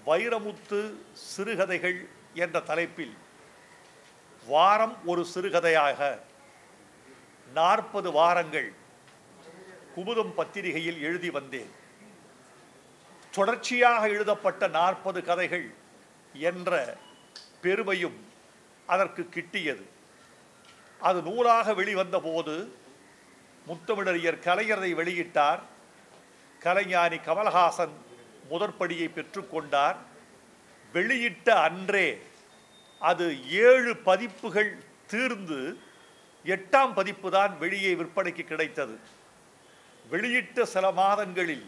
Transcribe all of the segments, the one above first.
வைரமுத்து சிறுகதைகள் என்ற தலைப்பில் வாரம் ஒரு சிறுகதையாக 40 வாரங்கள் குமுதம் பத்திரிகையில் எழுதி வந்தேன். தொடர்ச்சியாக எழுதப்பட்ட 40 கதைகள் என்ற பெருமையும் அதற்கு கிட்டியது. அது நூலாக வெளிவந்த போது முத்தமிழறிஞர் கலைஞரை வெளியிட்டார். கலைஞானி கமலஹாசன் முதற்படியை பெற்றுக்கொண்டார். வெளியிட்ட அன்றே அது 7 பதிப்புகள் தீர்ந்து 8ஆம் பதிப்பு தான் வெளியே விற்பனைக்கு கிடைத்தது. வெளியிட்ட சில மாதங்களில்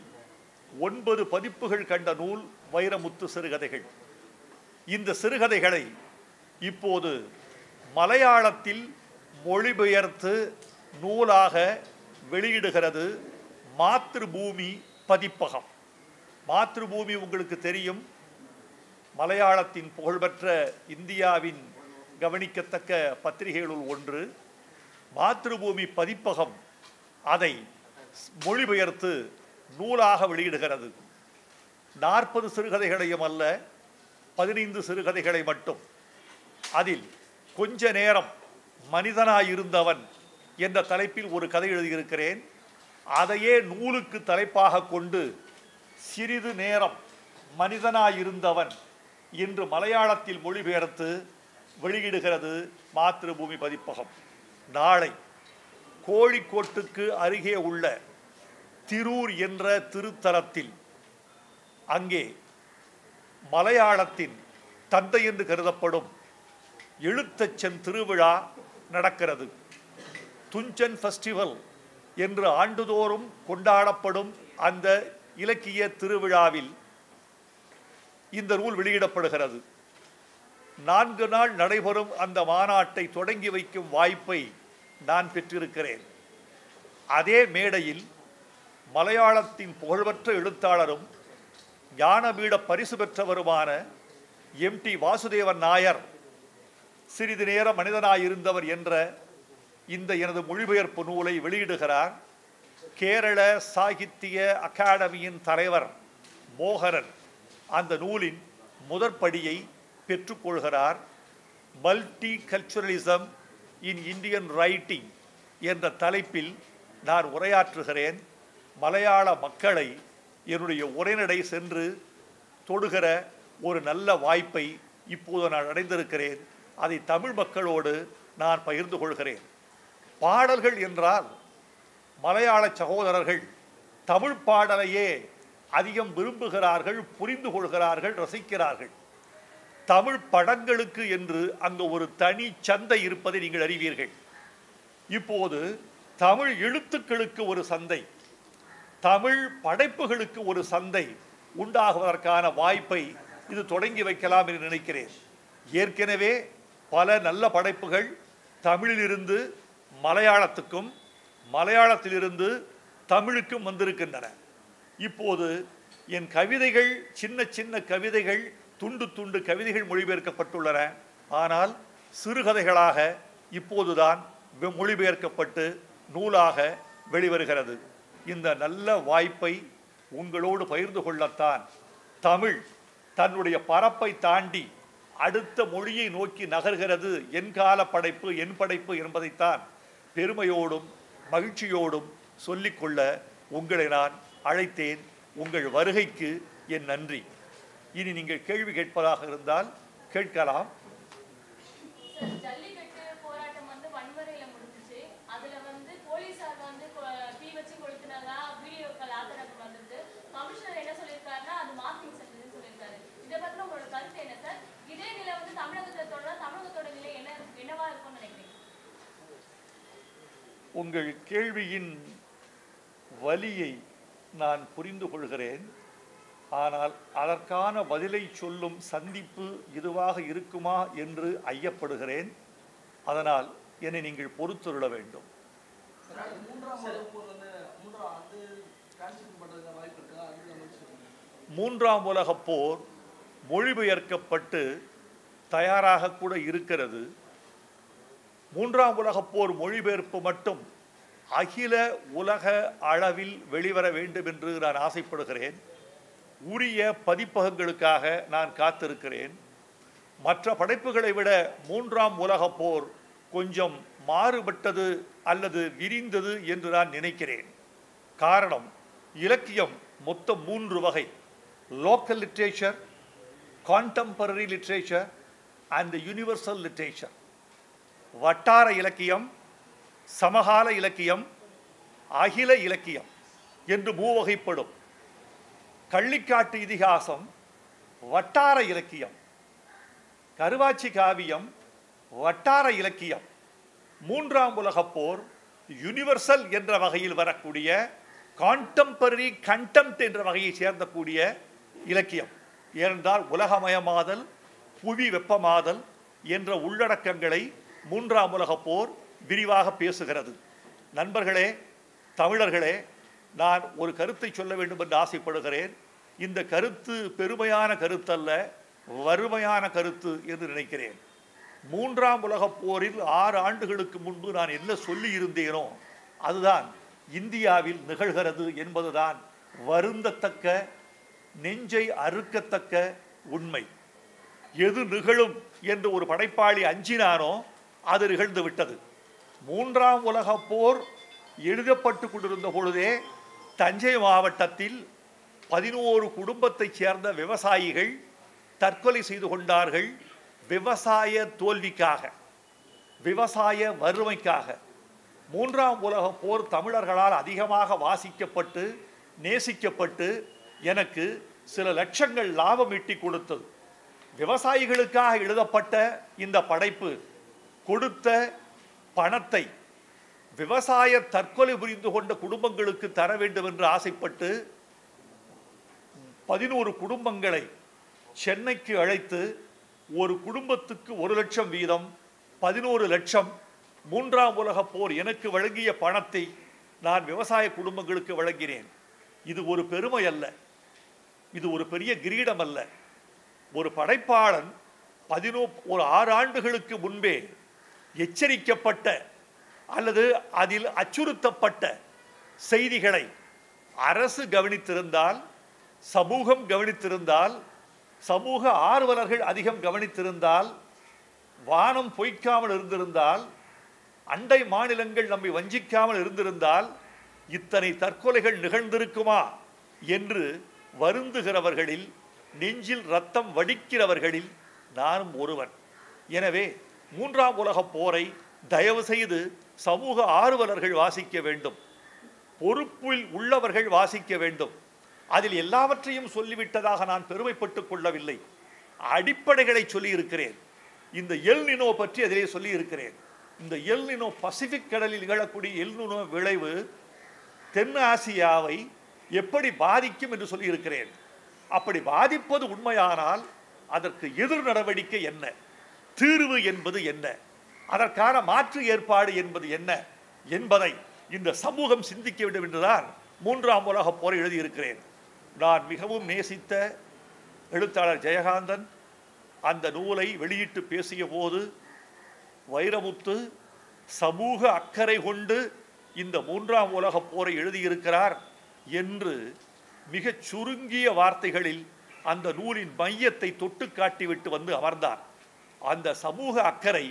9 பதிப்புகள் கண்ட நூல் வைரமுத்து சிறுகதைகள். இந்த சிறுகதைகளை இப்போது மலையாளத்தில் மொழிபெயர்த்து நூலாக வெளியிடுகிறது மாத்ருபூமி பதிப்பகம். மாத்ருபூமி உங்களுக்கு தெரியும், மலையாளத்தின் புகழ்பெற்ற இந்தியாவின் கவனிக்கத்தக்க பத்திரிகைகளுள் ஒன்று. மாத்ருபூமி பதிப்பகம் அதை மொழிபெயர்த்து நூலாக வெளியிடுகிறது. 40 சிறுகதைகளையும் அல்ல, 15 சிறுகதைகளை மட்டும். அதில் கொஞ்ச நேரம் மனிதனாயிருந்தவன் என்ற தலைப்பில் ஒரு கதை எழுதியிருக்கிறேன். அதையே நூலுக்கு தலைப்பாக கொண்டு சிறிது நேரம் மனிதனாயிருந்தவன் என்று மலையாளத்தில் மொழிபெயர்த்து வெளியிடுகிறது மாத்ருபூமி பதிப்பகம். நாளை கோழிக்கோட்டுக்கு அருகே உள்ள திரூர் என்ற திருத்தலத்தில், அங்கே மலையாளத்தின் தந்தை என்று கருதப்படும் எழுத்தச்சன் திருவிழா நடக்கிறது. துஞ்சன் ஃபெஸ்டிவல் என்று ஆண்டுதோறும் கொண்டாடப்படும் அந்த இலக்கிய திருவிழாவில் இந்த நூல் வெளியிடப்படுகிறது. 4 நாள் நடைபெறும் அந்த மாநாட்டை தொடங்கி வைக்கும் வாய்ப்பை நான் பெற்றிருக்கிறேன். அதே மேடையில் மலையாளத்தின் புகழ்பெற்ற எழுத்தாளரும் ஞானபீட பரிசு பெற்றவருமான MT வாசுதேவன் நாயர் சிறிது நேரம் மனிதனாயிருந்தவர் என்ற இந்த எனது மொழிபெயர்ப்பு நூலை வெளியிடுகிறார். கேரள சாகித்ய அகாடமியின் தலைவர் மோகரன் அந்த நூலின் முதற்படியை பெற்றுக்கொள்கிறார். Multi culturalism in Indian writing என்ற தலைப்பில் நான் உரையாற்றுகிறேன். மலையாள மக்களை என்னுடைய உரைநடை சென்று தொடுகிற ஒரு நல்ல வாய்ப்பை இப்போது நான் அடைந்திருக்கிறேன். அதை தமிழ் மக்களோடு நான் பகிர்ந்து கொள்கிறேன். பாடல்கள் என்றால் மலையாள சகோதரர்கள் தமிழ் பாடலையே அதிகம் விரும்புகிறார்கள், புரிந்து கொள்கிறார்கள், ரசிக்கிறார்கள். தமிழ் படங்களுக்கு என்று அங்கு ஒரு தனி சந்தை இருப்பதை நீங்கள் அறிவீர்கள். இப்போது தமிழ் எழுத்துக்களுக்கு ஒரு சந்தை, தமிழ் படைப்புகளுக்கு ஒரு சந்தை உண்டாகுவதற்கான வாய்ப்பை இது தொடங்கி வைக்கலாம் என்று நினைக்கிறேன். ஏற்கனவே பல நல்ல படைப்புகள் தமிழிலிருந்து மலையாளத்துக்கும், மலையாளத்திலிருந்து தமிழுக்கும் வந்திருக்கின்றன. இப்போது என் கவிதைகள், சின்ன சின்ன கவிதைகள், துண்டு துண்டு கவிதைகள் மொழிபெயர்க்கப்பட்டுள்ளன. ஆனால் சிறுகதைகளாக இப்போதுதான் மொழிபெயர்க்கப்பட்டு நூலாக வெளிவருகிறது. இந்த நல்ல வாய்ப்பை உங்களோடு பகிர்ந்து கொள்ளத்தான் தமிழ் தன்னுடைய பரப்பை தாண்டி அடுத்த மொழியை நோக்கி நகர்கிறது. என் கால படைப்பு, என் படைப்பு என்பதைத்தான் பெருமையோடும் மகிழ்ச்சியோடும் சொல்லிக்கொள்ள உங்களை நான் அழைத்தேன். உங்கள் வருகைக்கு என் நன்றி. இனி நீங்கள் கேள்வி கேட்பதாக இருந்தால் கேட்கலாம். உங்கள் கேள்வியின் வலியை நான் புரிந்து கொள்கிறேன். ஆனால் அதற்கான பதிலை சொல்லும் சந்திப்பு இதுவாக இருக்குமா என்று ஐயப்படுகிறேன். அதனால் என்னை நீங்கள் பொறுத்துருள வேண்டும். 3ஆம் உலகப் போர் மொழிபெயர்க்கப்பட்டு தயாராக கூட இருக்கிறது. 3ஆம் உலகப் போர் மொழிபெயர்ப்பு மட்டும் அகில உலக அளவில் வெளிவர வேண்டும் என்று நான் ஆசைப்படுகிறேன். உரிய பதிப்பகங்களுக்காக நான் காத்திருக்கிறேன். மற்ற படைப்புகளை விட 3ஆம் உலகப் போர் கொஞ்சம் மாறுபட்டது அல்லது விரிந்தது என்று நான் நினைக்கிறேன். காரணம், இலக்கியம் மொத்தம் 3 வகை: local literature, contemporary literature and universal literature. வட்டார இலக்கியம், சமகால இலக்கியம், அகில இலக்கியம் என்று 3 வகைப்படும். கள்ளிக்காட்டு இதிகாசம் வட்டார இலக்கியம், கருவாச்சி காவியம் வட்டார இலக்கியம். 3ஆம் உலகப் போர் யூனிவர்சல் என்ற வகையில் வரக்கூடிய கான்டெம்பரரி கண்டெம்ட் என்ற வகையை சேர்ந்தக்கூடிய இலக்கியம். ஏனென்றால் உலகமயமாதல், புவி வெப்பமாதல் என்ற உள்ளடக்கங்களை 3ஆம் உலகப் போர் விரிவாக பேசுகிறது. நண்பர்களே, தமிழர்களே, நான் ஒரு கருத்தை சொல்ல வேண்டும் என்று ஆசைப்படுகிறேன். இந்த கருத்து பெருமையான கருத்தல்ல, வறுமையான கருத்து என்று நினைக்கிறேன். 3ஆம் உலகப் போரில் 6 ஆண்டுகளுக்கு முன்பு நான் என்ன சொல்லி இருந்தேனோ அதுதான் இந்தியாவில் நிகழ்கிறது என்பதுதான் வருந்தத்தக்க, நெஞ்சை அறுக்கத்தக்க உண்மை. எது நிகழும் என்று ஒரு படைப்பாளி அஞ்சினானோ அது நிகழ்ந்து விட்டது. 3ஆம் உலகப் போர் எழுதப்பட்டு கொண்டிருந்த பொழுதே தஞ்சை மாவட்டத்தில் 11 குடும்பத்தைச் சேர்ந்த விவசாயிகள் தற்கொலை செய்து கொண்டார்கள். விவசாய தோல்விக்காக, விவசாய வறுமைக்காக. 3ஆம் உலகப் போர் தமிழர்களால் அதிகமாக வாசிக்கப்பட்டு நேசிக்கப்பட்டு எனக்கு சில லட்சங்கள் லாபம் ஈட்டி கொடுத்தது. விவசாயிகளுக்காக எழுதப்பட்ட இந்த படைப்பு கொடுத்த பணத்தை விவசாய தற்கொலை புரிந்து கொண்ட குடும்பங்களுக்கு தர வேண்டும் என்று ஆசைப்பட்டு 11 குடும்பங்களை சென்னைக்கு அழைத்து ஒரு குடும்பத்துக்கு 1 லட்சம் வீதம் 11 லட்சம் 3ஆம் உலகப் போர் எனக்கு வழங்கிய பணத்தை நான் விவசாய குடும்பங்களுக்கு வழங்கினேன். இது ஒரு பெருமை அல்ல, இது ஒரு பெரிய கிரீடம் அல்ல. ஒரு படைப்பாளன் 6 ஆண்டுகளுக்கு முன்பே எச்சரிக்கப்பட்ட அல்லது அதில் அச்சுறுத்தப்பட்ட செய்திகளை அரசு கவனித்திருந்தால், சமூகம் கவனித்திருந்தால், சமூக ஆர்வலர்கள் அதிகம் கவனித்திருந்தால், வானம் பொய்க்காமல் இருந்திருந்தால், அண்டை மாநிலங்கள் நம்மை வஞ்சிக்காமல் இருந்திருந்தால் இத்தனை தற்கொலைகள் நிகழ்ந்திருக்குமா என்று வருந்துகிறவர்களில், நெஞ்சில் ரத்தம் வடிக்கிறவர்களில் நானும் ஒருவன். எனவே 3ஆம் உலகப் போரை தயவு செய்து சமூக ஆர்வலர்கள் வாசிக்க வேண்டும், பொறுப்பில் உள்ளவர்கள் வாசிக்க வேண்டும். அதில் எல்லாவற்றையும் சொல்லிவிட்டதாக நான் பெருமைப்பட்டுக் கொள்ளவில்லை. அடிப்படைகளை சொல்லியிருக்கிறேன். இந்த எல் நினோ பற்றி அதிலே சொல்லியிருக்கிறேன். இந்த எல் நினோ பசிபிக் கடலில் நிகழக்கூடிய எல் நினோ விளைவு தென் ஆசியாவை எப்படி பாதிக்கும் என்று சொல்லியிருக்கிறேன். அப்படி பாதிப்பது உண்மையானால் அதற்கு எதிர் நடவடிக்கை என்ன, தீர்வு என்பது என்ன, அதற்கான மாற்று ஏற்பாடு என்பது என்ன என்பதை இந்த சமூகம் சிந்திக்க வேண்டும் என்றுதான் 3ஆம் உலகப் போரை எழுதியிருக்கிறேன். நான் மிகவும் நேசித்த எழுத்தாளர் ஜெயகாந்தன் அந்த நூலை வெளியிட்டு பேசிய போது, வைரமுத்து சமூக அக்கறை கொண்டு இந்த 3ஆம் உலகப் போரை எழுதியிருக்கிறார் என்று மிகச் சுருங்கிய வார்த்தைகளில் அந்த நூலின் மையத்தை தொட்டு காட்டிவிட்டு வந்து அமர்ந்தார். அந்த சமூக அக்கறை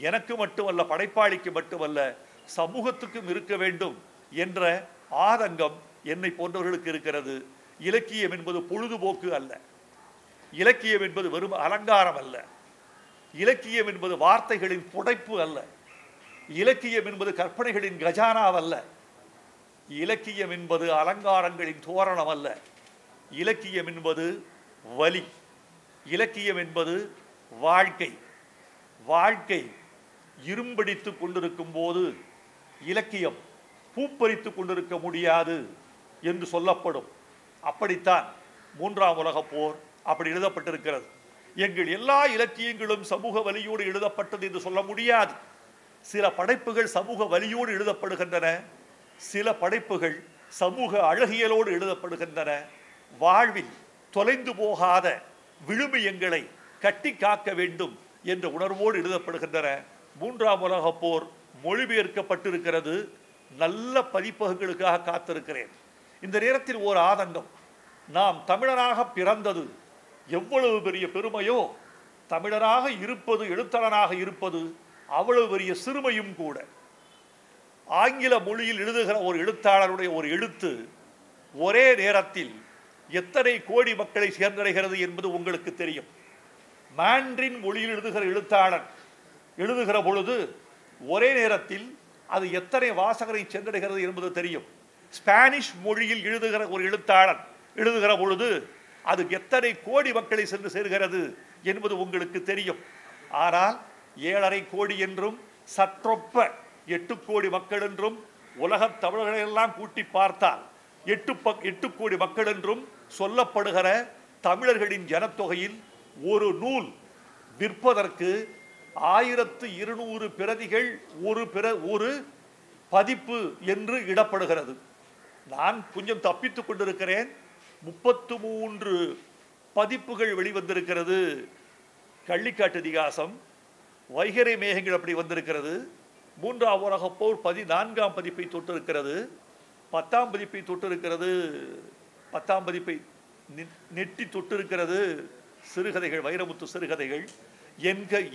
எனக்கு மட்டுமல்ல, படைப்பாளிக்கு மட்டுமல்ல, சமூகத்துக்கும் இருக்க வேண்டும் என்ற ஆதங்கம் என்னை போன்றவர்களுக்கு இருக்கிறது. இலக்கியம் என்பது பொழுதுபோக்கு அல்ல, இலக்கியம் என்பது வெறும் அலங்காரம் அல்ல, இலக்கியம் என்பது வார்த்தைகளின் புடைப்பு அல்ல, இலக்கியம் என்பது கற்பனைகளின் கஜானாவல்ல, இலக்கியம் என்பது அலங்காரங்களின் தோரணம் அல்ல, இலக்கியம் என்பது வலி, இலக்கியம் என்பது வாழ்க்கை. வாழ்க்கை இரும்படித்து கொண்டிருக்கும் போது இலக்கியம் பூப்பறித்து கொண்டிருக்க முடியாது என்று சொல்லப்படும். அப்படித்தான் 3ஆம் உலகப் போர் அப்படி எழுதப்பட்டிருக்கிறது. எங்கள் எல்லா இலக்கியங்களும் சமூக வலியோடு எழுதப்பட்டது என்று சொல்ல முடியாது. சில படைப்புகள் சமூக வலியோடு எழுதப்படுகின்றன, சில படைப்புகள் சமூக அழகியலோடு எழுதப்படுகின்றன. வாழ்வில் தொலைந்து போகாத விழுமியங்களை கட்டி காக்க வேண்டும் என்ற உணர்வோடு எழுதப்படுகின்றன. 3ஆம் உலகப் போர் மொழிபெயர்க்கப்பட்டிருக்கிறது. நல்ல பதிப்பகங்களுக்காக காத்திருக்கிறேன். இந்த நேரத்தில் ஓர் ஆதங்கம், நாம் தமிழராக பிறந்தது எவ்வளவு பெரிய பெருமையோ, தமிழராக இருப்பது, எழுத்தாளனாக இருப்பது அவ்வளவு பெரிய சிறுமையும் கூட. ஆங்கில மொழியில் எழுதுகிற ஒரு எழுத்தாளருடைய ஒரு எழுத்து ஒரே நேரத்தில் எத்தனை கோடி மக்களை சேர்ந்தடைகிறது என்பது உங்களுக்கு தெரியும். மாண்ட்ரின் மொழியில் எழுதுகிற எழுத்தாளன் எழுதுகிற பொழுது ஒரே நேரத்தில் அது எத்தனை வாசகரை சென்றடைகிறது என்பது தெரியும். ஸ்பானிஷ் மொழியில் எழுதுகிற ஒரு எழுத்தாளன் எழுதுகிற பொழுது அது எத்தனை கோடி மக்களை சென்று சேர்கிறது என்பது உங்களுக்கு தெரியும். ஆனால் 7.5 கோடி என்றும் சற்றொப்ப 8 கோடி மக்கள் என்றும் உலகத் தமிழர்களை எல்லாம் கூட்டி பார்த்தால் 8 கோடி மக்கள் என்றும் சொல்லப்படுகிற தமிழர்களின் ஜனத்தொகையில் ஒரு நூல் விற்பதற்கு 1200 பிரதிகள் ஒரு பதிப்பு என்று இடப்படுகிறது. நான் கொஞ்சம் தப்பித்துக் கொண்டிருக்கிறேன். 33 பதிப்புகள் வெளிவந்திருக்கிறது. கள்ளிக்காட்டு இதிகாசம், வைகறை மேகங்கள் அப்படி வந்திருக்கிறது. 3ஆம் உலகப் போர் 14ஆம் பதிப்பை தொட்டிருக்கிறது. 10ஆம் பதிப்பை தொட்டிருக்கிறது. 10ஆம் பதிப்பை நெட்டி தொட்டிருக்கிறது. சிறுகதைகள், வைரமுத்து சிறுகதைகள்.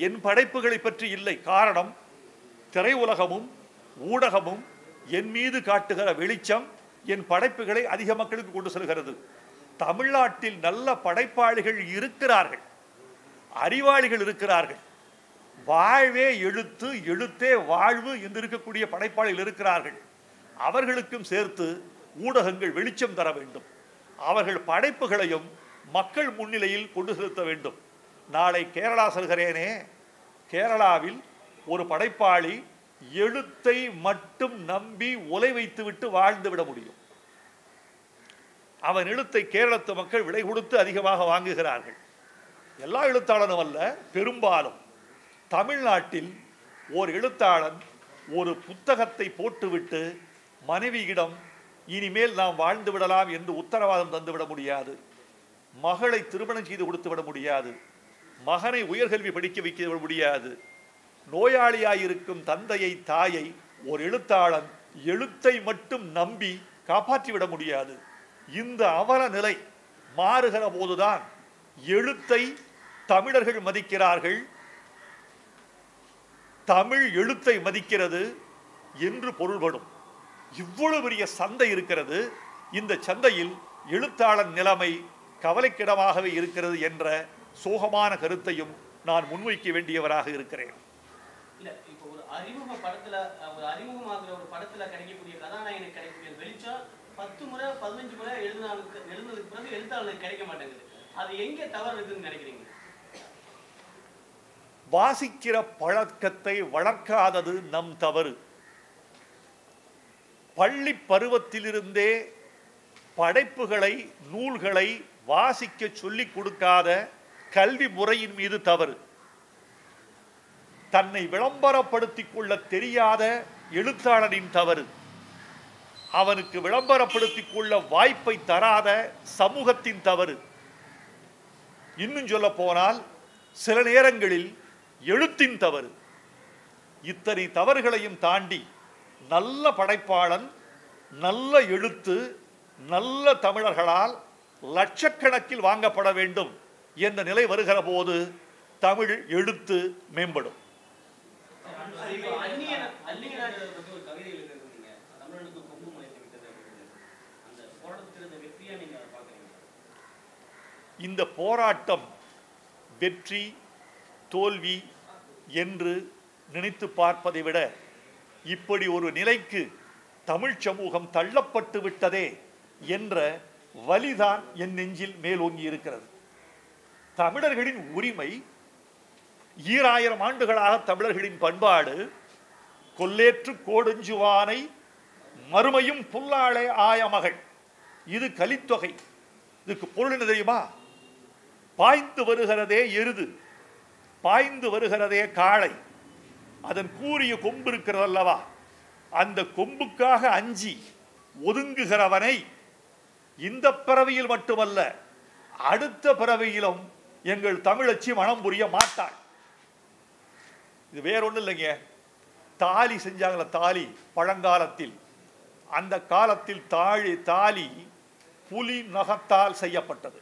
என் படைப்புகளை பற்றி இல்லை. காரணம், திரையுலகமும் ஊடகமும் என் மீது காட்டுகிற வெளிச்சம் என் படைப்புகளை அதிக மக்களுக்கு கொண்டு செல்கிறது. தமிழ்நாட்டில் நல்ல படைப்பாளிகள் இருக்கிறார்கள், அறிவாளிகள் இருக்கிறார்கள். வாழ்வே எழுத்து, எழுத்தே வாழ்வு என்று இருக்கக்கூடிய படைப்பாளிகள் இருக்கிறார்கள். அவர்களுக்கும் சேர்த்து ஊடகங்கள் வெளிச்சம் தர வேண்டும். அவர்கள் படைப்புகளையும் மக்கள் முன்னிலையில் கொண்டு செலுத்த வேண்டும். நாளை கேரளா செல்கிறேனே, கேரளாவில் ஒரு படைப்பாளி எழுத்தை மட்டும் நம்பி உலை வைத்துவிட்டு வாழ்ந்து விட முடியும். அவன் எழுத்தை கேரளத்து மக்கள் விலை கொடுத்து அதிகமாக வாங்குகிறார்கள். எல்லா எழுத்தாளனும் அல்ல, பெரும்பாலும். தமிழ்நாட்டில் ஒரு எழுத்தாளன் ஒரு புத்தகத்தை போட்டுவிட்டு மனைவியிடம் இனிமேல் நாம் வாழ்ந்து விடலாம் என்று உத்தரவாதம் தந்துவிட முடியாது. மகளை திருமணம் செய்து கொடுத்து விட முடியாது. மகனை உயர்கல்வி படிக்க வைக்க முடியாது. நோயாளியாயிருக்கும் தந்தையை, தாயை ஒரு எழுத்தாளன் எழுத்தை மட்டும் நம்பி காப்பாற்றிவிட முடியாது. இந்த அவல நிலை மாறுகிற போதுதான் எழுத்தை தமிழர்கள் மதிக்கிறார்கள், தமிழ் எழுத்தை மதிக்கிறது என்று பொருள்படும். இவ்வளவு பெரிய சந்தை இருக்கிறது. இந்த சந்தையில் எழுத்தாளன் நிலைமை கவலைக்கிடமாகவே இருக்கிறது என்ற சோகமான கருத்தையும் நான் முன்வைக்க வேண்டியவராக இருக்கிறேன். இல்ல, இப்போ ஒரு அறிமுக படத்துல, ஒரு அறிமுகமாகிற ஒரு படத்துல கிடைக்கக்கூடிய கதாநாயகனுக்கு கிடைக்கக்கூடிய வெளிச்சம் 10 முறை 15 முறை எழுதுனதுக்கு பிறகு எழுத்தாளனுக்கு கிடைக்க மாட்டேங்குது. அது எங்கே தவறு இருக்குன்னு நினைக்கிறீங்க? வாசிக்கிற பழக்கத்தை வளர்க்காதது நம் தவறு. பள்ளி பருவத்திலிருந்தே படைப்புகளை, நூல்களை வாசிக்க சொல்லிக் கொடுக்காத கல்வி முறையின் மீது தவறு. தன்னை விளம்பரப்படுத்திக் கொள்ள தெரியாத எழுத்தாளனின் தவறு. அவனுக்கு விளம்பரப்படுத்திக் கொள்ள வாய்ப்பை தராத சமூகத்தின் தவறு. இன்னும் சொல்ல போனால் சில நேரங்களில் எழுத்தின் தவறு. இத்தனை தவறுகளையும் தாண்டி நல்ல படைப்பாளன், நல்ல எழுத்து, நல்ல தமிழர்களால் லட்சக்கணக்கில் வாங்கப்பட வேண்டும் என்ற நிலை வருகிற போது தமிழ் எழுத்து மேம்படும். இந்த போராட்டம் வெற்றி தோல்வி என்று நினைத்து பார்ப்பதை விட இப்படி ஒரு நிலைக்கு தமிழ் சமூகம் தள்ளப்பட்டு விட்டதே என்ற வலிதான் என் நெஞ்சில் மேலோங்கி இருக்கிறது. தமிழர்களின் உரிமை, 2000 ஆண்டுகளாக தமிழர்களின் பண்பாடு, கொல்லேற்று கோடஞ்சுவானை மறுமையும் புல்லாளே ஆயமகள், இது கலித்தொகை. இதுக்கு பொருள் என்ன தெரியுமா? பாய்ந்து வருகிறதே எருது, பாய்ந்து வருகிறதே காளை, அதன் கூரிய கொம்பு இருக்கிறது அல்லவா, அந்த கொம்புக்காக அஞ்சி ஒதுங்குகிறவனை இந்த பிறவியில் மட்டுமல்ல அடுத்த பிறவியிலும் எங்கள் தமிழச்சி மனம் புரிய மாட்டாள். இது வேற ஒன்றும் இல்லைங்க. தாலி செஞ்சாங்கள, தாலி பழங்காலத்தில், அந்த காலத்தில் தாலி புலி நகத்தால் செய்யப்பட்டது.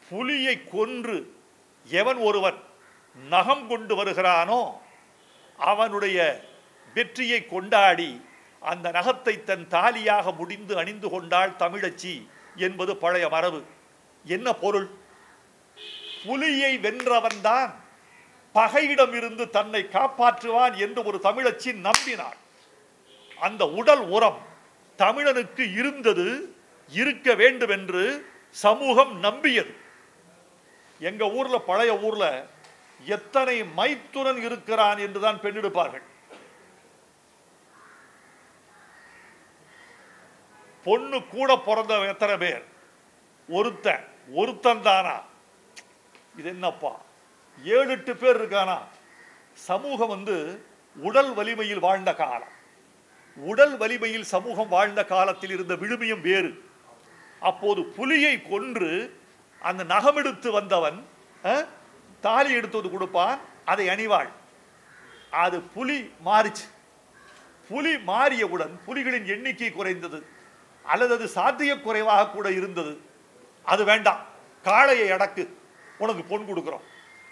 புலியை கொன்று எவன் ஒருவன் நகம் கொண்டு வருகிறானோ அவனுடைய வெற்றியை கொண்டாடி அந்த நகத்தை தன் தாலியாக முடிந்து அணிந்து கொண்டாள் தமிழச்சி என்பது பழைய மரபு. என்ன பொருள்? புலியை வென்றவன்தான் பகையிடம் இருந்து தன்னை காப்பாற்றுவான் என்று ஒரு தமிழச்சி நம்பினாள். அந்த உடல் உரம் தமிழனுக்கு இருந்தது, இருக்க வேண்டும் என்று சமூகம் நம்பியது. எங்க ஊர்ல, பழைய ஊர்ல எத்தனை மைத்துனன் இருக்கிறான் என்றுதான் பெண்ணெடுப்பார்கள். பொண்ணு கூட பிறந்த எத்தனை பேர்? ஒருத்தன் தானா? இது என்னப்பா 7-8 பேர் இருக்கானா? சமூகம் உடல் வலிமையில் வாழ்ந்த காலம். உடல் வலிமையில் சமூகம் வாழ்ந்த காலத்தில் இருந்த விழுமியம் வேறு. அப்போது புலியை கொன்று அந்த நகமெடுத்து வந்தவன் தாலி எடுத்து கொடுப்பான், அதை அணிவாள். அது புலி மாறிச்சு. புலி மாறியவுடன் புலிகளின் எண்ணிக்கை குறைந்தது, அல்லது அது சாத்திய குறைவாக கூட இருந்தது. அது வேண்டாம், காளையை அடக்கு, உனக்கு பொன் கொடுக்கிறோம்.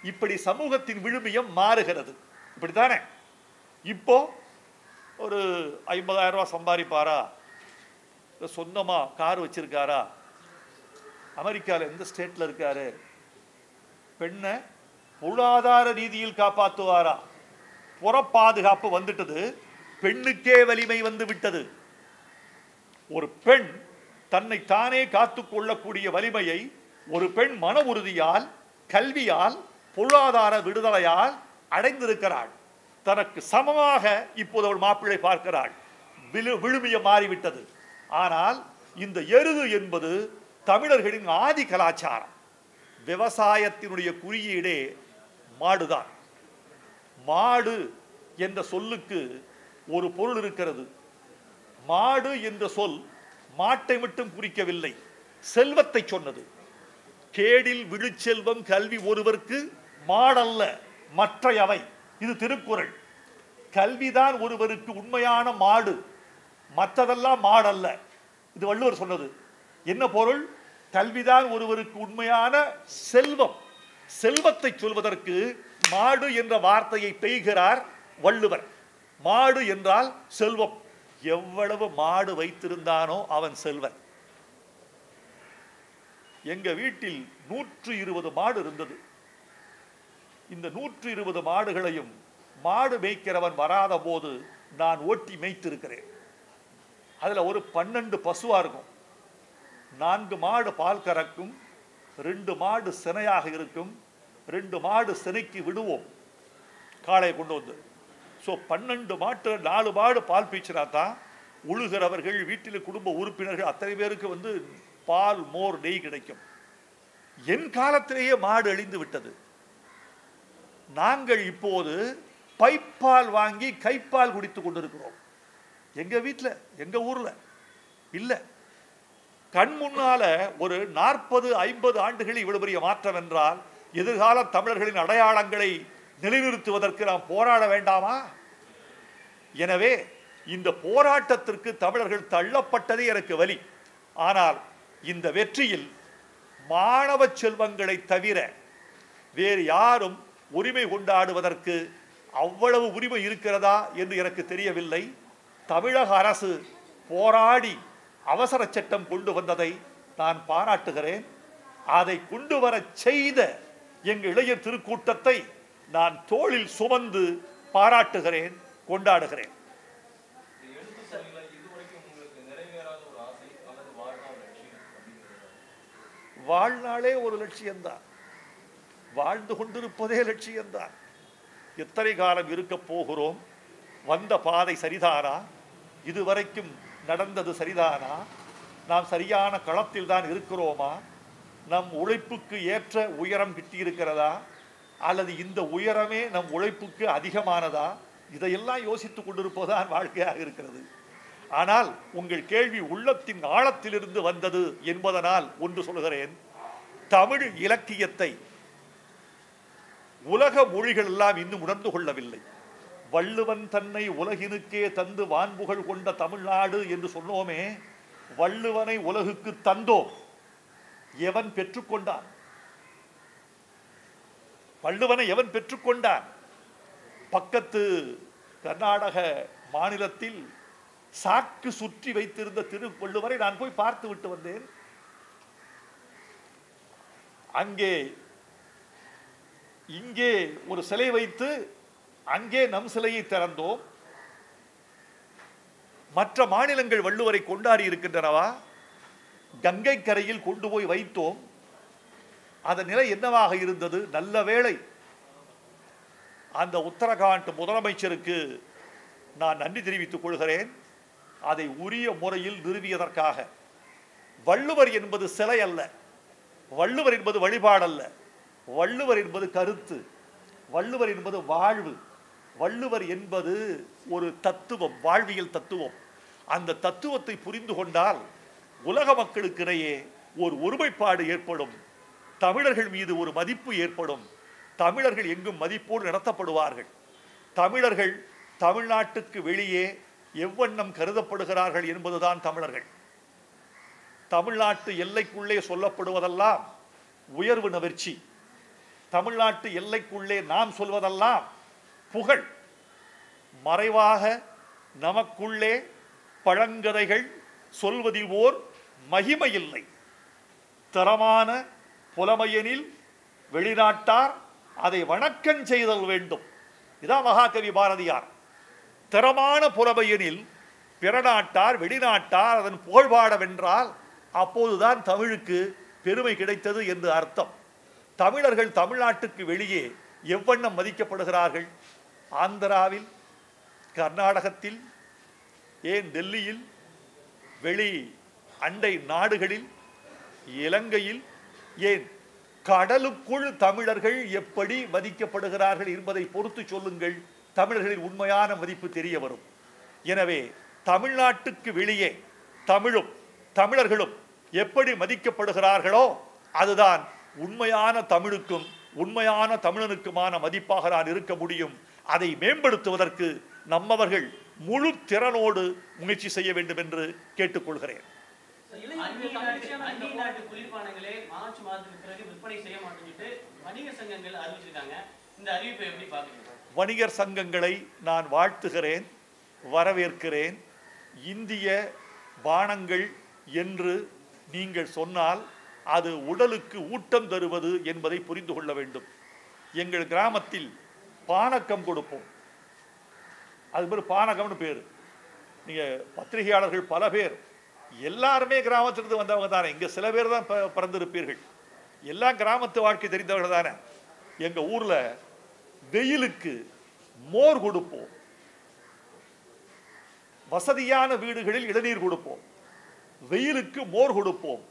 இப்படி சமூகத்தின் விழுமியம் மாறுகிறது. இப்படித்தானே? இப்போ ஒரு 50,000 ரூபாய் சம்பாதிப்பாரா, சொந்தமா கார் வச்சிருக்காரா, அமெரிக்காவில் எந்த ஸ்டேட்ல இருக்காரு, பெண்ணை பொருளாதார ரீதியில் காப்பாற்றுவாரா? புற பாதுகாப்பு வந்துட்டது, பெண்ணுக்கே வலிமை வந்து விட்டது. ஒரு பெண் தன்னை தானே காத்துக் கொள்ளக்கூடிய வலிமையை ஒரு பெண் மன உறுதியால், கல்வியால், பொருளாதார விடுதலையால் அடைந்திருக்கிறாள். தனக்கு சமமாக இப்போது அவள் மாப்பிள்ளை பார்க்கிறாள். விழுமிய மாறிவிட்டது. ஆனால் இந்த எருது என்பது தமிழர்களின் ஆதி கலாச்சாரம். விவசாயத்தினுடைய குறியீடே மாடுதான். மாடு என்ற சொல்லுக்கு ஒரு பொருள் இருக்கிறது. மாடு என்ற சொல் மாட்டை மட்டும் குறிக்கவில்லை, செல்வத்தை சொன்னது. கேடில் விழுச்செல்வம் கல்வி ஒருவருக்கு மாடல்ல மற்றையவை. இது திருக்குறள். கல்விதான் ஒருவருக்கு உண்மையான மாடு, மற்றதெல்லாம் மாடல்ல. இது வள்ளுவர் சொன்னது. என்ன பொருள்? கல்விதான் ஒருவருக்கு உண்மையான செல்வம். செல்வத்தை சொல்வதற்கு மாடு என்ற வார்த்தையை பெய்கிறார் வள்ளுவர். மாடு என்றால் செல்வம். எவ்வளவு மாடு வைத்திருந்தானோ அவன் செல்வன். எங்க வீட்டில் 120 மாடு இருந்தது. இந்த 120 மாடுகளையும் மாடு மேய்க்கிறவன் வராத போது நான் ஓட்டி மேய்த்திருக்கிறேன். அதுல ஒரு 12 பசுவா இருக்கும். 4 மாடு பால் கறக்கும், 2 மாடு சினையாக இருக்கும், 2 மாடு சினைக்கு விடுவோம் காளையை கொண்டு வந்து. ஸோ 12 மாட்டு 4 மாடு பால் பீச்சினா தான் உழுகிறவர்கள், வீட்டில் குடும்ப உறுப்பினர்கள் அத்தனை பேருக்கு பால், மோர், நெய் கிடைக்கும். என் காலத்திலேயே மாடு அழிந்து விட்டது. நாங்கள் இப்போது பைப்பால் வாங்கி கைப்பால் குடித்துக் கொண்டிருக்கிறோம். எங்க வீட்டில், எங்க ஊர்ல இல்ல. கண் முன்னால ஒரு 40-50 ஆண்டுகளில் இவ்வளவு பெரிய மாற்றம் என்றால், எதிர்கால தமிழர்களின் அடையாளங்களை நிலைநிறுத்துவதற்கு நாம் போராட வேண்டாமா? எனவே இந்த போராட்டத்திற்கு தமிழர்கள் தள்ளப்பட்டதே எனக்கு வலி. ஆனால் இந்த வெற்றியில் மாணவ செல்வங்களை தவிர வேறு யாரும் உரிமை கொண்டாடுவதற்கு அவ்வளவு உரிமை இருக்கிறதா என்று எனக்கு தெரியவில்லை. தமிழக அரசு போராடி அவசர சட்டம் கொண்டு வந்ததை நான் பாராட்டுகிறேன். அதை கொண்டு வர செய்த எங்கள் இளைஞர் திருக்கூட்டத்தை நான் தோளில் சுமந்து பாராட்டுகிறேன், கொண்டாடுகிறேன். வாழ்நாளே ஒரு லட்சியம்தான், வாழ்ந்து கொண்டிருப்பதே லட்சியம்தான். எத்தனை காலம் இருக்க போகிறோம்? வந்த பாதை சரிதானா? இதுவரைக்கும் நடந்தது சரிதானா? நாம் சரியான களத்தில் தான் இருக்கிறோமா? நம் உழைப்புக்கு ஏற்ற உயரம் கிட்டியிருக்கிறதா, அல்லது இந்த உயரமே நம் உழைப்புக்கு அதிகமானதா? இதையெல்லாம் யோசித்துக் கொண்டிருப்பதுதான் வாழ்க்கையாக இருக்கிறது. ஆனால் உங்கள் கேள்வி உள்ளத்தின் ஆழத்திலிருந்து வந்தது என்பதனால் ஒன்று சொல்கிறேன். தமிழ் இலக்கியத்தை உலக மொழிகள் எல்லாம் இன்னும் உணர்ந்து கொள்ளவில்லை. வள்ளுவன் தன்னை உலகினுக்கே தந்து வான்புகழ் கொண்ட தமிழ்நாடு என்று சொன்னோமே, வள்ளுவனை உலகுக்கு தந்தோம். எவன் பெற்றுக்கொண்டான்? வள்ளுவனை எவன் பெற்றுக்கொண்டான்? பக்கத்து கர்நாடக மாநிலத்தில் சாக்கு சுற்றி வைத்திருந்த திருவள்ளுவரை நான் போய் பார்த்து விட்டு வந்தேன். அங்கே இங்கே ஒரு சிலை வைத்து அங்கே நம் சிலையை திறந்தோம். மற்ற மாநிலங்கள் வள்ளுவரை கொண்டாடி இருக்கின்றனவா? கங்கை கரையில் கொண்டு போய் வைத்தோம். அதன் நிலை என்னவாக இருந்தது? நல்ல வேளை அந்த உத்தரகாண்ட் முதலமைச்சருக்கு நான் நன்றி தெரிவித்துக் கொள்கிறேன். அதை உரிய முறையில் நிறுவியதற்காக. வள்ளுவர் என்பது சிலை அல்ல, வள்ளுவர் என்பது வழிபாடல்ல, வள்ளுவர் என்பது கருத்து, வள்ளுவர் என்பது வாழ்வு, வள்ளுவர் என்பது ஒரு தத்துவம், வாழ்வியல் தத்துவம். அந்த தத்துவத்தை புரிந்து கொண்டால் உலக மக்களுக்கிடையே ஒரு ஒருமைப்பாடு ஏற்படும். தமிழர்கள் மீது ஒரு மதிப்பு ஏற்படும். தமிழர்கள் எங்கும் மதிப்போடு நடத்தப்படுவார்கள். தமிழர்கள் தமிழ்நாட்டுக்கு வெளியே எவ்வண்ணம் கருதப்படுகிறார்கள் என்பதுதான் தமிழர்கள். தமிழ்நாட்டு எல்லைக்குள்ளே சொல்லப்படுவதெல்லாம் உயர்வு நவிர்ச்சி, தமிழ்நாட்டு எல்லைக்குள்ளே நாம் சொல்வதெல்லாம் புகழ். மறைவாக நமக்குள்ளே பழங்கதைகள் சொல்வதில் ஓர் மகிமை இல்லை. தரமான புலமையெனில் வெளிநாட்டார் அதை வணக்கம் செய்தல் வேண்டும். இதான் மகாகவி பாரதியார். தரமான புலமையெனில் பிற நாட்டார் வெளிநாட்டார் அதன் புகழ்பாட வென்றால் அப்போதுதான் தமிழுக்கு பெருமை கிடைத்தது என்று அர்த்தம். தமிழர்கள் தமிழ்நாட்டுக்கு வெளியே எவ்வண்ணம் மதிக்கப்படுகிறார்கள்? ஆந்திராவில், கர்நாடகத்தில், ஏன் டெல்லியில், வெளி அண்டை நாடுகளில், இலங்கையில், ஏன் கடலுக்குள் தமிழர்கள் எப்படி மதிக்கப்படுகிறார்கள் என்பதை பொறுத்து சொல்லுங்கள். தமிழர்களின் உண்மையான மதிப்பு தெரிய வரும். எனவே தமிழ்நாட்டுக்கு வெளியே தமிழும் தமிழர்களும் எப்படி மதிக்கப்படுகிறார்களோ அதுதான் உண்மையான தமிழுக்கும் உண்மையான தமிழனுக்குமான மதிப்பாக நான் இருக்க முடியும். அதை மேம்படுத்துவதற்கு நம்மவர்கள் முழு திறனோடு முயற்சி செய்ய வேண்டும் என்று கேட்டுக்கொள்கிறேன். குளிர்பானங்களே மார்ச் மாதத்துக்கு பிறகு விற்பனை செய்ய மாட்டேன்னு வணிகர் சங்கங்கள் அறிவிச்சிருக்காங்க. இந்த அறிவிப்பை எப்படி பார்க்குறீங்க? வணிகர் சங்கங்களை நான் வாழ்த்துகிறேன், வரவேற்கிறேன். இந்திய பானங்கள் என்று நீங்கள் சொன்னால் அது உடலுக்கு ஊட்டம் தருவது என்பதை புரிந்து கொள்ள வேண்டும். எங்கள் கிராமத்தில் பானக்கம் கொடுப்போம். அது பேர் பானகம்னு பேர். நீங்கள் பத்திரிகையாளர்கள் பல பேர் எல்லாருமே கிராமத்திலிருந்து வந்தவங்க தானே. இங்கே சில பேர் தான் பிறந்திருப்பீர்கள். எல்லாம் கிராமத்து வாழ்க்கை தெரிந்தவர்கள் தானே. எங்கள் ஊரில் வெயிலுக்கு மோர் கொடுப்போம். வசதியான வீடுகளில் இளநீர் கொடுப்போம். வெயிலுக்கு மோர் கொடுப்போம்.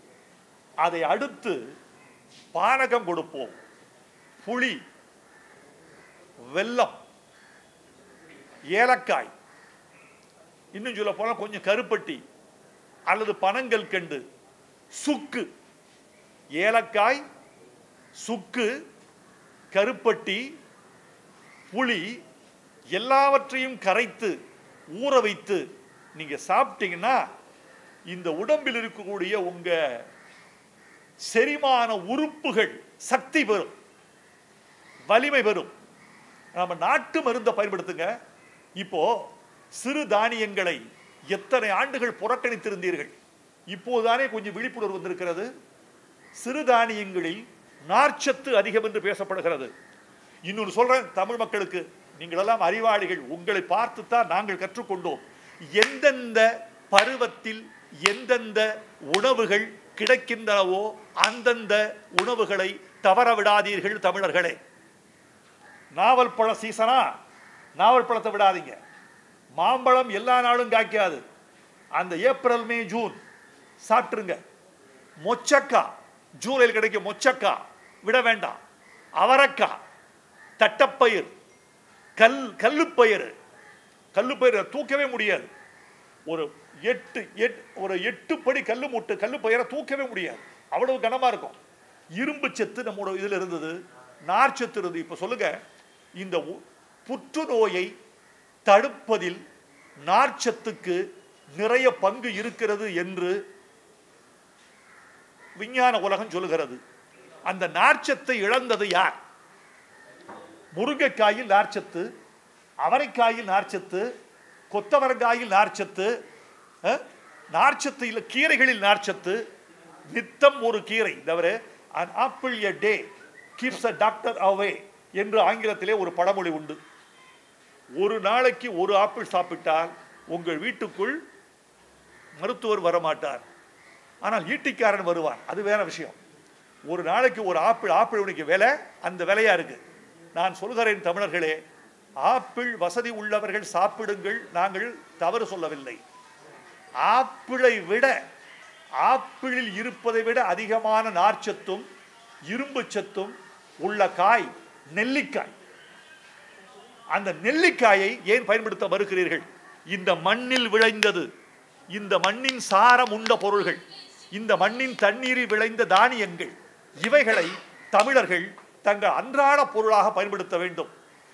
அதை அடுத்து பானகம் கொடுப்போம். புளி, வெல்லம், ஏலக்காய், இன்னும் சொல்ல போனால் கொஞ்சம் கருப்பட்டி அல்லது பனங்கல் கண்டு, சுக்கு, ஏலக்காய், சுக்கு, கருப்பட்டி, புளி எல்லாவற்றையும் கரைத்து ஊற வைத்து நீங்க சாப்பிட்டீங்கன்னா இந்த உடம்பில் இருக்கக்கூடிய உங்க செரிமான உறுப்புகள் சக்தி பெறும், வலிமை பெறும். நம்ம நாட்டு மருந்தை பயன்படுத்துங்க. இப்போ சிறு தானியங்களை எத்தனை ஆண்டுகள் புறக்கணித்திருந்தீர்கள். இப்போதுதானே கொஞ்சம் விழிப்புணர்வு வந்திருக்கிறது. சிறுதானியங்களில் நார்ச்சத்து அதிகம் என்று பேசப்படுகிறது. இன்னொன்று சொல்றேன் தமிழ் மக்களுக்கு, நீங்கள் எல்லாம் அறிவாளிகள், உங்களை பார்த்துத்தான் நாங்கள் கற்றுக்கொண்டோம். எந்தெந்த பருவத்தில் எந்தெந்த உணவுகள் கிடைக்கின்றனவோ அந்தந்த உணவுகளை தவற விடாதீர்கள் தமிழர்களே. நாவல் பழ சீசனா, நாவல் பழத்தை விடாதீங்க. மாம்பழம் எல்லா நாளும் காய்க்காது. அந்த ஏப்ரல் மே ஜூன் சாப்பிட்டுருங்க. மொச்சக்கா ஜூலையில் கிடைக்கும், மொச்சக்கா விட வேண்டாம். அவரக்காய், தட்டப்பயிர், கல்லுப்பயிர் தூக்கவே முடியாது. ஒரு 8 படி கல்லு மூட்டு கல்லுப்பயிரை தூக்கவே முடியாது, அவ்வளவு கனமா இருக்கும். இரும்பு சத்து நம்மோட இதில் இருந்தது, நார்ச்சத்து இருந்தது. இப்போ சொல்லுங்க, இந்த புற்றுநோயை தடுப்பதில் நார்ச்சத்துக்கு நிறைய பங்கு இருக்கிறது என்று விஞ்ஞான உலகம் சொல்லுகிறது. அந்த நார்ச்சத்தை இழந்தது யார்? முருங்கைக்காயில் நார்ச்சத்து, அவரைக்காயில் நார்ச்சத்து, கொத்தவரங்காயில் நார்ச்சத்து, நார்ச்சத்து இல்லை கீரைகளில் நார்ச்சத்து. நித்தம் ஒரு கீரை தவிர an apple a day keeps a doctor away என்று ஆங்கிலத்திலே ஒரு பழமொழி உண்டு. ஒரு நாளைக்கு ஒரு ஆப்பிள் சாப்பிட்டால் உங்கள் வீட்டுக்குள் மருத்துவர் வரமாட்டார், ஆனால் ஈட்டிக்காரன் வருவான். அது வேற விஷயம். ஒரு நாளைக்கு ஒரு ஆப்பிள் உனக்கு விலை அந்த விலையா இருக்கு. நான் சொல்கிறேன் தமிழர்களே, ஆப்பிள் வசதி உள்ளவர்கள் சாப்பிடுங்கள், நாங்கள் தவறு சொல்லவில்லை. ஆப்பிளை விட, ஆப்பிளில் இருப்பதை விட அதிகமான நார்ச்சத்தும் இரும்பு சத்தும் உள்ள காய் நெல்லிக்காய். அந்த நெல்லிக்காயை ஏன் பயன்படுத்த மறுக்கிறீர்கள்? இந்த மண்ணில் விளைந்தது, இந்த மண்ணின் சாரம் உண்ட பொருள்கள், இந்த மண்ணின் தண்ணீரில் விளைந்த தானியங்கள், இவைகளை தமிழர்கள் தங்கள் அன்றாட பொருளாக பயன்படுத்த வேண்டும்.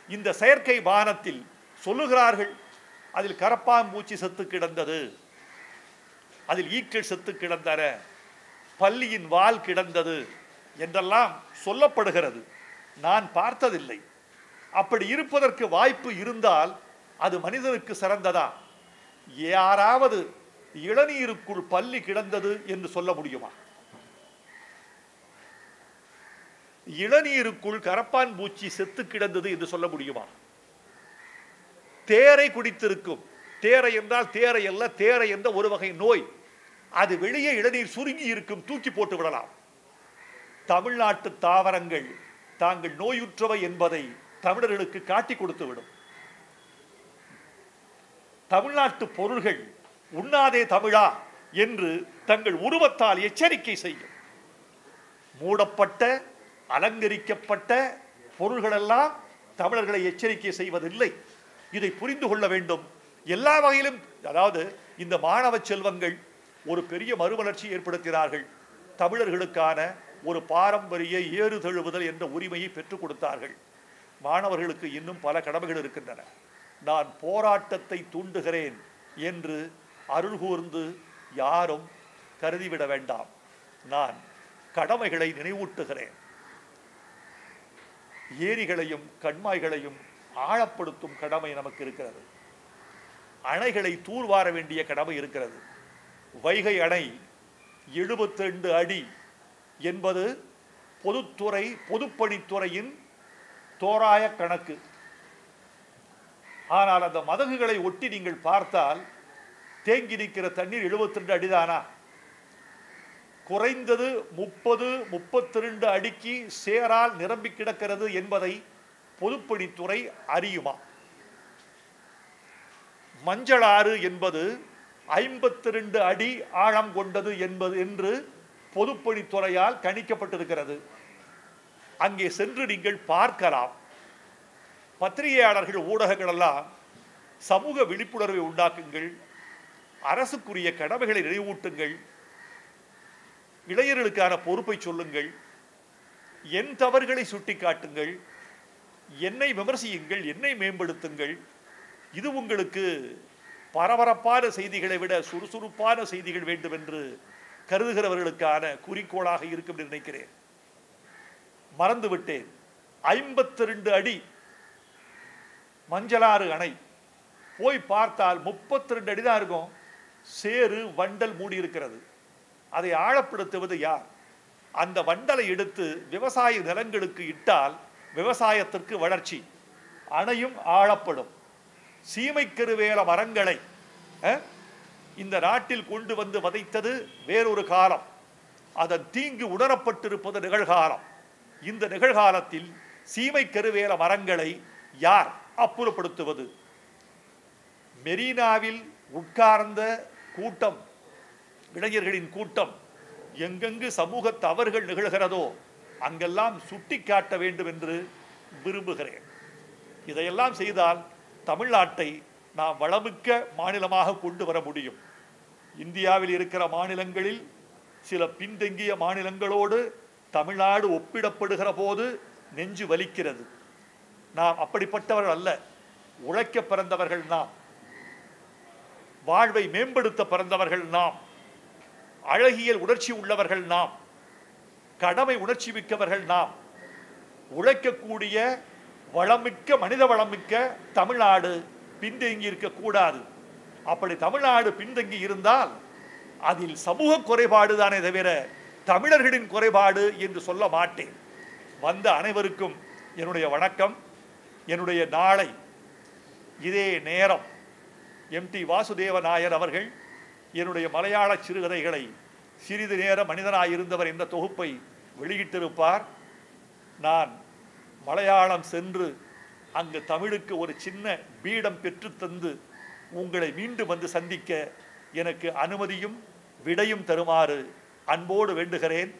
இந்த செயற்கை வானத்தில் சொல்லுகிறார்கள், அதில் கரப்பாம்பூச்சி செத்து கிடந்தது, அதில் ஈக்கள் செத்து கிடந்தன, பல்லியின் வால் கிடந்தது என்றெல்லாம் சொல்லப்படுகிறது. நான் பார்த்ததில்லை. அப்படி இருப்பதற்கு வாய்ப்பு இருந்தால் அது மனிதனுக்கு சிறந்ததா? யாராவது இளநீருக்குள் பல்லி கிடந்தது என்று சொல்ல முடியுமா? இளநீருக்குள் கரப்பான் பூச்சி செத்து கிடந்தது என்று சொல்ல முடியுமா? தேரை குடித்திருக்கும். தேரை என்றால் தேரை அல்ல, தேரை என்ற ஒரு வகை நோய். அது வெளியே இளநீர் சுருங்கி இருக்கும், தூக்கி போட்டு விடலாம். தமிழ்நாட்டு தாவரங்கள் தாங்கள் நோயுற்றவை என்பதை தமிழர்களுக்கு காட்டி கொடுத்து விடும். தமிழ்நாட்டு பொருள்கள் உண்ணாதே தமிழா என்று தங்கள் உருவத்தால் எச்சரிக்கை செய்யும். மூடப்பட்ட அலங்கரிக்கப்பட்ட பொருள்களெல்லாம் தமிழர்களை எச்சரிக்கை செய்வதில்லை. இதை புரிந்து கொள்ள வேண்டும். எல்லா வகையிலும், அதாவது இந்த மாணவ செல்வங்கள் ஒரு பெரிய மறுமலர்ச்சி ஏற்படுத்தினார்கள். தமிழர்களுக்கான ஒரு பாரம்பரிய ஏறு தழுவுதல் என்ற உரிமையை பெற்றுக் கொடுத்தார்கள். மாணவர்களுக்கு இன்னும் பல கடமைகள் இருக்கின்றன. நான் போராட்டத்தை தூண்டுகிறேன் என்று அருள் கூர்ந்து யாரும் கருதிவிட வேண்டாம். நான் கடமைகளை நினைவூட்டுகிறேன். ஏரிகளையும் கண்மாய்களையும் ஆழப்படுத்தும் கடமை நமக்கு இருக்கிறது. அணைகளை தூர்வார வேண்டிய கடமை இருக்கிறது. வைகை அணை 72 அடி என்பது பொதுப்பணித்துறையின் தோராய கணக்கு. ஆனால் அந்த மதகுகளை ஒட்டி நீங்கள் பார்த்தால் தேங்கி நிற்கிற தண்ணீர் 72 அடிதானா? குறைந்தது 30-32 அடிக்கு சேரால் நிரம்பி கிடக்கிறது என்பதை பொதுப்பணித்துறை அறியுமா? மஞ்சளாறு என்பது 52 அடி ஆழம் கொண்டது என்று பொதுப்பணித்துறையால் கணிக்கப்பட்டிருக்கிறது. அங்கே சென்று நீங்கள் பார்க்கலாம். பத்திரிகையாளர்கள், ஊடகங்கள் எல்லாம் சமூக விழிப்புணர்வை உண்டாக்குங்கள், அரசுக்குரிய கடமைகளை நினைவூட்டுங்கள், இளைஞர்களுக்கான பொறுப்பை சொல்லுங்கள், என் தவறுகளை சுட்டிக்காட்டுங்கள், என்னை விமர்சியுங்கள், என்னை மேம்படுத்துங்கள். இது உங்களுக்கு பரபரப்பான செய்திகளை விட சுறுசுறுப்பான செய்திகள் வேண்டும் என்று கருதுகிறவர்களுக்கான குறிக்கோளாக இருக்கும் என்று நினைக்கிறேன். மறந்துவிட்டேன், 52 அடி மஞ்சளாறு அணை. போய் பார்த்தால் 32 அடி தான் இருக்கும். சேறு வண்டல் மூடி இருக்கிறது. அதை ஆழப்படுத்துவது யார்? அந்த வண்டலை எடுத்து விவசாய நிலங்களுக்கு இட்டால் விவசாயத்திற்கு வளர்ச்சி, அணையும் ஆழப்படும். சீமைக்கருவேல மரங்களை இந்த நாட்டில் கொண்டு வந்து வதைத்தது வேறொரு காலம். அதன் தீங்கு உணரப்பட்டிருப்பது நிகழ்காலம். இந்த நிகழ்காலத்தில் சீமைக்கருவேல மரங்களை யார் அப்புறப்படுத்துவது? மெரினாவில் உட்கார்ந்த கூட்டம், இளைஞர்களின் கூட்டம், எங்கெங்கு சமூக தவறுகள் நிகழ்கிறதோ அங்கெல்லாம் சுட்டி காட்ட வேண்டும் என்று விரும்புகிறேன். இதையெல்லாம் செய்தால் தமிழ்நாட்டை நாம் வளமிக்க மாநிலமாக கொண்டு வர முடியும். இந்தியாவில் இருக்கிற மாநிலங்களில் சில பின்தங்கிய மாநிலங்களோடு தமிழ்நாடு ஒப்பிடப்படுகிற போது நெஞ்சு வலிக்கிறது. நாம் அப்படிப்பட்டவர்கள் அல்ல. உழைக்க பிறந்தவர்கள் நாம், வாழ்வை மேம்படுத்த பிறந்தவர்கள் நாம், அழகியல் உணர்ச்சி உள்ளவர்கள் நாம், கடமை உணர்ச்சி மிக்கவர்கள் நாம். உழைக்கக்கூடிய வளமிக்க மனித வளமிக்க தமிழ்நாடு பின்தங்கி இருக்கக்கூடாது. அப்படி தமிழ்நாடு பின்தங்கி இருந்தால் அதில் சமூக குறைபாடு தானே தவிர தமிழர்களின் குறைபாடு என்று சொல்ல மாட்டேன். வந்த அனைவருக்கும் என்னுடைய வணக்கம். என்னுடைய நாளை இதே நேரம் எம்டி வாசுதேவ நாயர் அவர்கள் என்னுடைய மலையாள சிறுகதைகளை சிறிது நேர மனிதனாயிருந்தவர் என்ற தொகுப்பை வெளியிட்டிருப்பார். நான் மலையாளம் சென்று அங்கு தமிழுக்கு ஒரு சின்ன பீடம் பெற்று தந்து உங்களை மீண்டும் வந்து சந்திக்க எனக்கு அனுமதியும் விடையும் தருமாறு அன்போடு வேண்டுகிறேன்.